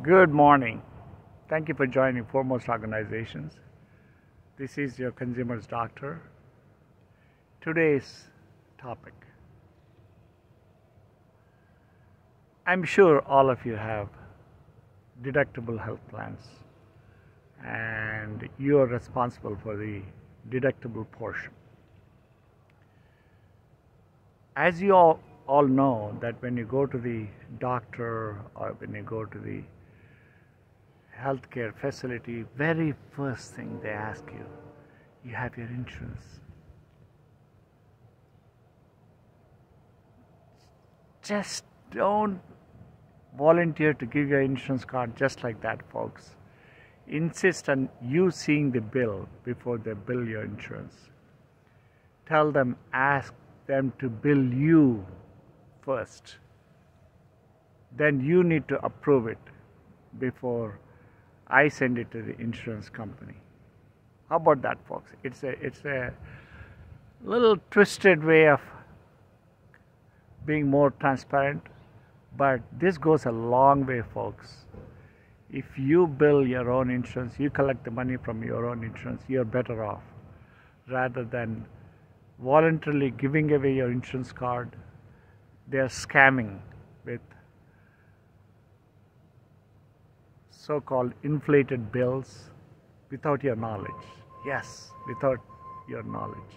Good morning. Thank you for joining Foremost Organizations. This is your consumer's doctor. Today's topic. I'm sure all of you have deductible health plans and you are responsible for the deductible portion. As you all know that when you go to the doctor or when you go to the healthcare facility, very first thing they ask you, you have your insurance. Just don't volunteer to give your insurance card just like that, folks. Insist on you seeing the bill before they bill your insurance. Tell them, ask them to bill you first. Then you need to approve it before I send it to the insurance company. How about that, folks? It's a little twisted way of being more transparent, but this goes a long way, folks. If you bill your own insurance, you collect the money from your own insurance, you're better off rather than voluntarily giving away your insurance card. They're scamming with so-called inflated bills without your knowledge. Yes, without your knowledge.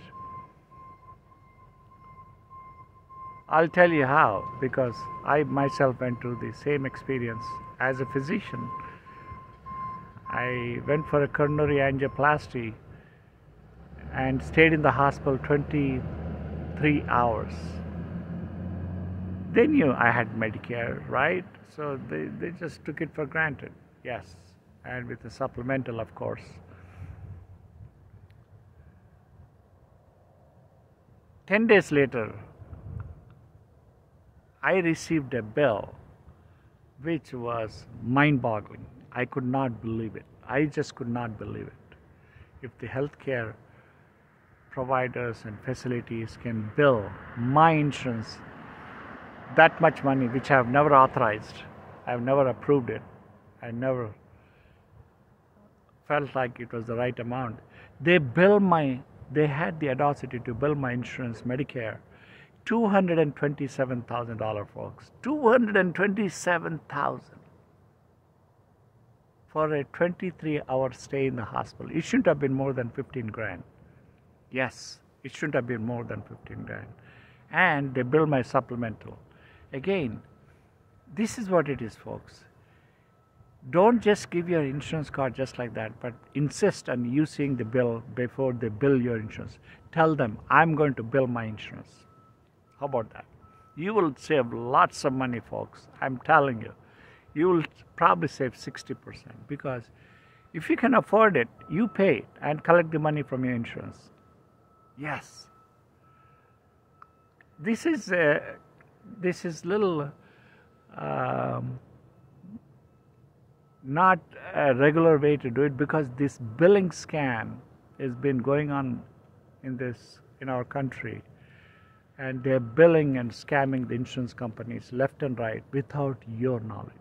I'll tell you how, because I myself went through the same experience as a physician. I went for a coronary angioplasty and stayed in the hospital 23 hours. They knew I had Medicare, right? So they just took it for granted. Yes, and with a supplemental, of course. Ten days later, I received a bill which was mind-boggling. I could not believe it. I just could not believe it. If the healthcare providers and facilities can bill my insurance that much money, which I have never authorized, I have never approved it, I never felt like it was the right amount. They had the audacity to bill my insurance, Medicare, $227,000, folks. $227,000 for a 23-hour stay in the hospital. It shouldn't have been more than 15 grand. Yes, it shouldn't have been more than 15 grand. And they billed my supplemental. Again, this is what it is, folks. Don't just give your insurance card just like that, but insist on you seeing the bill before they bill your insurance. Tell them, I'm going to bill my insurance. How about that? You will save lots of money, folks. I'm telling you. You will probably save 60%, because if you can afford it, you pay it and collect the money from your insurance. Yes. This is little not a regular way to do it, because this billing scam has been going on in our country, and they're billing and scamming the insurance companies left and right without your knowledge.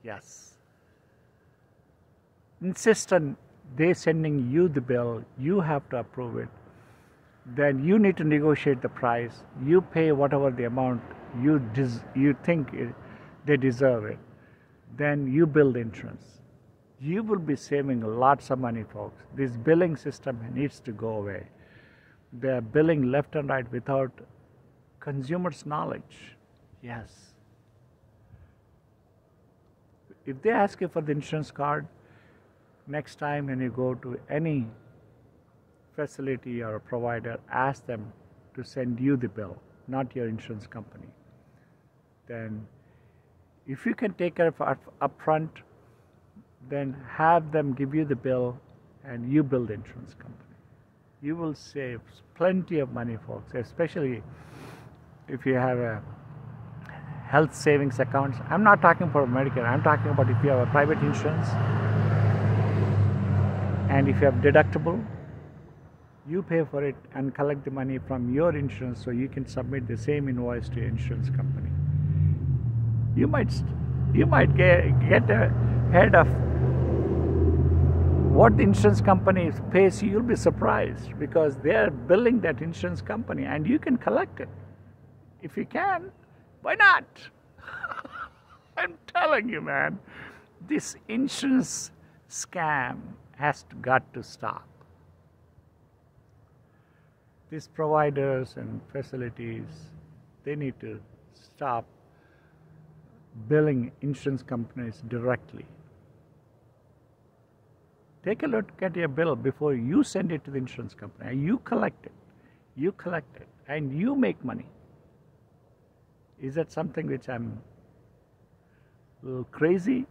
Yes. Insist on they sending you the bill, you have to approve it. Then you need to negotiate the price. You pay whatever the amount you think they deserve it. Then you bill the insurance. You will be saving lots of money, folks. This billing system needs to go away. They are billing left and right without consumers' knowledge. Yes. If they ask you for the insurance card, next time when you go to any facility or a provider, ask them to send you the bill, not your insurance company. Then if you can take care of it up front, then have them give you the bill and you bill the insurance company. You will save plenty of money, folks, especially if you have a health savings account. I'm not talking for Medicare. I'm talking about if you have a private insurance and if you have deductible, you pay for it and collect the money from your insurance so you can submit the same invoice to your insurance company. You might You might get ahead of what the insurance company pays you. You'll be surprised because they're billing that insurance company and you can collect it. If you can, why not? I'm telling you, man, this insurance scam got to stop. These providers and facilities, they need to stop billing insurance companies directly. Take a look at your bill before you send it to the insurance company. And you collect it, and you make money. Is that something which I'm a little crazy?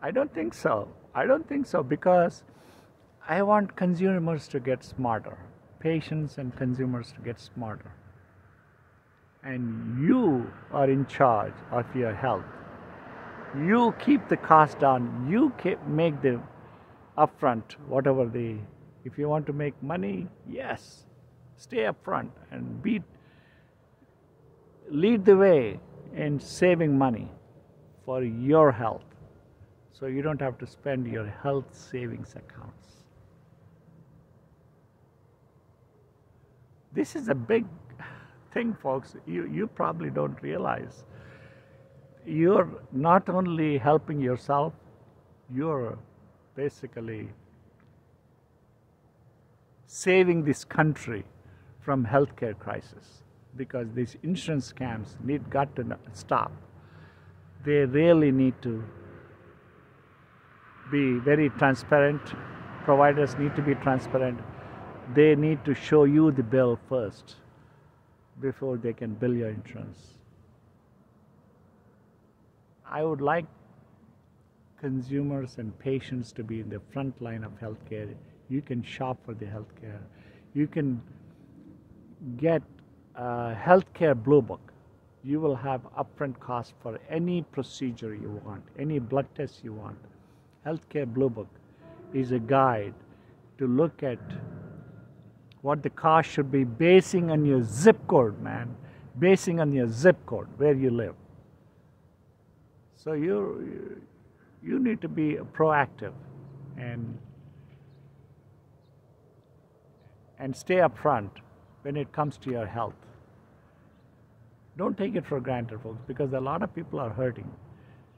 I don't think so. Because I want consumers to get smarter, patients and consumers to get smarter. And you are in charge of your health. You keep the cost down. You make the upfront, whatever if you want to make money, yes, stay upfront and lead the way in saving money for your health, so you don't have to spend your health savings accounts. This is a big thing, folks. You probably don't realize. You're not only helping yourself, you're basically saving this country from healthcare crisis, because these insurance scams got to stop. They really need to be very transparent. Providers need to be transparent. They need to show you the bill first before they can bill your insurance. I would like consumers and patients to be in the front line of healthcare. You can shop for the healthcare. You can get a healthcare blue book. You will have upfront cost for any procedure you want, any blood test you want. Healthcare blue book is a guide to look at what the cost should be, basing on your zip code, man. Basing on your zip code, where you live. So you need to be proactive and stay up front when it comes to your health. Don't take it for granted, folks, because a lot of people are hurting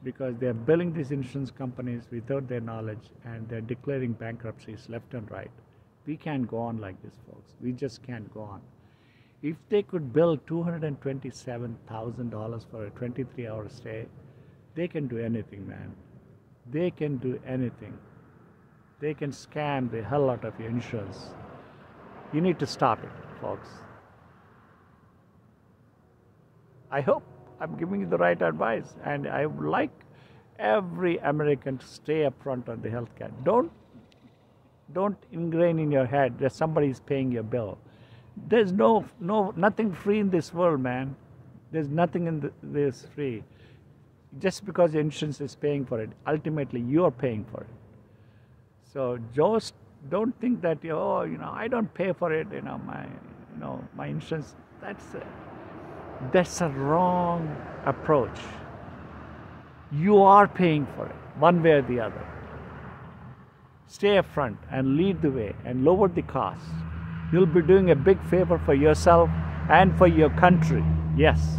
because they're billing these insurance companies without their knowledge, and they're declaring bankruptcies left and right. We can't go on like this, folks. We just can't go on. If they could bill $227,000 for a 23-hour stay, they can do anything, man. They can do anything. They can scam the hell out of your insurance. You need to stop it, folks. I hope I'm giving you the right advice, and I would like every American to stay up front on the healthcare. Don't ingrain in your head that somebody is paying your bill. There's nothing free in this world, man. There's nothing in this free. Just because your insurance is paying for it, ultimately you're paying for it. So just don't think that I don't pay for it. My insurance. That's a wrong approach. You are paying for it, one way or the other. Stay up front and lead the way and lower the costs. You'll be doing a big favor for yourself and for your country. Yes.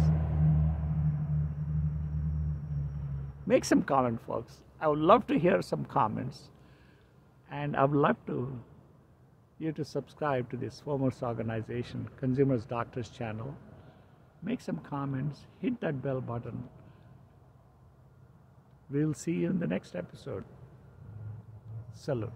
Make some comment, folks. I would love to hear some comments. And I would love you to subscribe to this foremost organization, Consumers Doctors channel. Make some comments. Hit that bell button. We'll see you in the next episode. Salute.